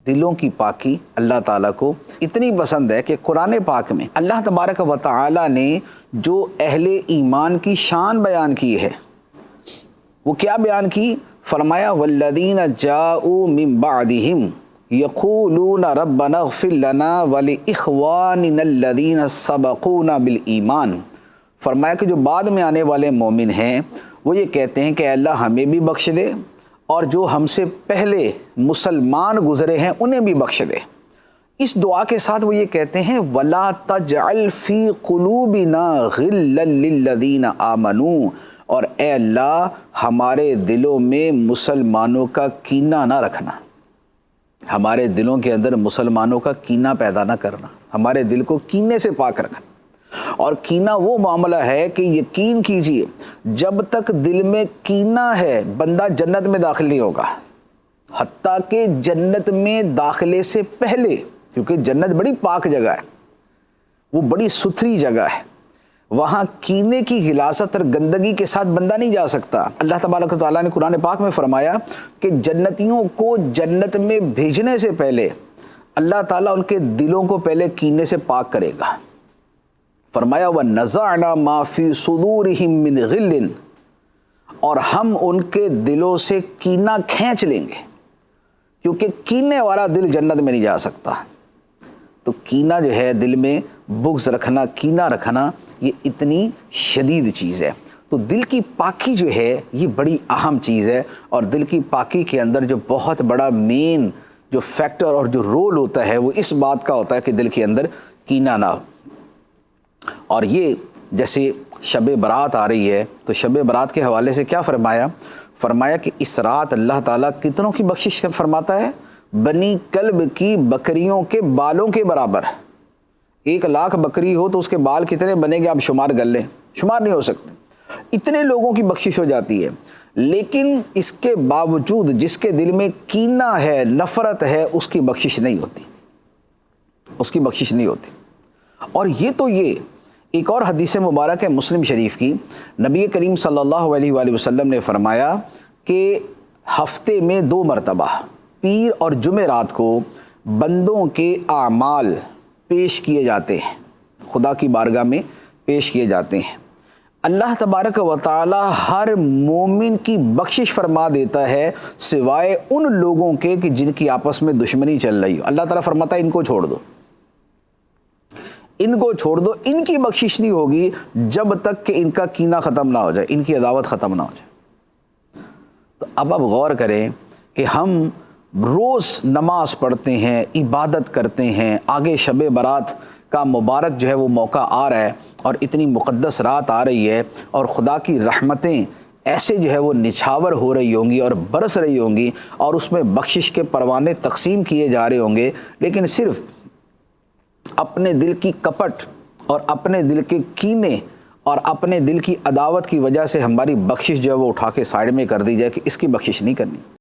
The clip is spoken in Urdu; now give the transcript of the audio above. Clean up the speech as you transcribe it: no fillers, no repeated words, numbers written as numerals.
دلوں کی پاکی اللہ تعالیٰ کو اتنی پسند ہے کہ قرآن پاک میں اللہ تبارک و تعالیٰ نے جو اہل ایمان کی شان بیان کی ہے وہ کیا بیان کی؟ فرمایا والذین جاؤوا من بعدہم یقولون ربنا اغفر لنا ولاخواننا الذین سبقونا بالایمان۔ فرمایا کہ جو بعد میں آنے والے مومن ہیں وہ یہ کہتے ہیں کہ اے اللہ ہمیں بھی بخش دے اور جو ہم سے پہلے مسلمان گزرے ہیں انہیں بھی بخش دے۔ اس دعا کے ساتھ وہ یہ کہتے ہیں وَلَا تَجْعَلْ فِي قُلُوبِنَا غِلًّا لِلَّذِينَ آمَنُوا، اور اے اللہ ہمارے دلوں میں مسلمانوں کا کینہ نہ رکھنا، ہمارے دلوں کے اندر مسلمانوں کا کینہ پیدا نہ کرنا، ہمارے دل کو کینے سے پاک رکھنا۔ اور کینہ وہ معاملہ ہے کہ یقین کیجئے جب تک دل میں کینہ ہے بندہ جنت میں داخل نہیں ہوگا، حتیٰ کہ جنت میں داخلے سے پہلے، کیونکہ جنت بڑی پاک جگہ ہے، وہ بڑی ستھری جگہ ہے، وہاں کینے کی غلاظت اور گندگی کے ساتھ بندہ نہیں جا سکتا۔ اللہ تبارک و تعالیٰ نے قرآن پاک میں فرمایا کہ جنتیوں کو جنت میں بھیجنے سے پہلے اللہ تعالیٰ ان کے دلوں کو پہلے کینے سے پاک کرے گا۔ فرمایا وَنَزَعْنَا مَا فِي صُدُورِهِم مِّنْ غِلٍّ، اور ہم ان کے دلوں سے کینہ کھینچ لیں گے، کیونکہ کینے والا دل جنت میں نہیں جا سکتا۔ تو کینہ جو ہے دل میں بغض رکھنا، کینہ رکھنا، یہ اتنی شدید چیز ہے۔ تو دل کی پاکی جو ہے یہ بڑی اہم چیز ہے، اور دل کی پاکی کے اندر جو بہت بڑا مین جو فیکٹر اور جو رول ہوتا ہے وہ اس بات کا ہوتا ہے کہ دل کے اندر کینہ نہ ہو۔ اور یہ جیسے شب برات آ رہی ہے تو شب برات کے حوالے سے کیا فرمایا؟ فرمایا کہ اس رات اللہ تعالیٰ کتنوں کی بخشش فرماتا ہے؟ بنی کلب کی بکریوں کے بالوں کے برابر۔ 1,00,000 بکری ہو تو اس کے بال کتنے بنے گے آپ شمار کر لیں، شمار نہیں ہو سکتے، اتنے لوگوں کی بخشش ہو جاتی ہے۔ لیکن اس کے باوجود جس کے دل میں کینہ ہے، نفرت ہے، اس کی بخشش نہیں ہوتی، اس کی بخشش نہیں ہوتی۔ اور یہ ایک اور حدیث مبارک ہے مسلم شریف کی، نبی کریم صلی اللہ علیہ وآلہ وسلم نے فرمایا کہ ہفتے میں 2 مرتبہ پیر اور جمعرات کو بندوں کے اعمال پیش کیے جاتے ہیں، خدا کی بارگاہ میں پیش کیے جاتے ہیں۔ اللہ تبارک و تعالی ہر مومن کی بخشش فرما دیتا ہے سوائے ان لوگوں کے کہ جن کی آپس میں دشمنی چل رہی ہو۔ اللہ تعالیٰ فرماتا ہے ان کو چھوڑ دو، ان کو چھوڑ دو، ان کی بخشش نہیں ہوگی جب تک کہ ان کا کینہ ختم نہ ہو جائے، ان کی عداوت ختم نہ ہو جائے۔ تو اب آپ غور کریں کہ ہم روز نماز پڑھتے ہیں، عبادت کرتے ہیں، آگے شب برات کا مبارک جو ہے وہ موقع آ رہا ہے اور اتنی مقدس رات آ رہی ہے، اور خدا کی رحمتیں ایسے جو ہے وہ نچھاور ہو رہی ہوں گی اور برس رہی ہوں گی، اور اس میں بخشش کے پروانے تقسیم کیے جا رہے ہوں گے، لیکن صرف اپنے دل کی کپٹ اور اپنے دل کے کینے اور اپنے دل کی عداوت کی وجہ سے ہماری بخشش جو ہے وہ اٹھا کے سائڈ میں کر دی جائے کہ اس کی بخشش نہیں کرنی۔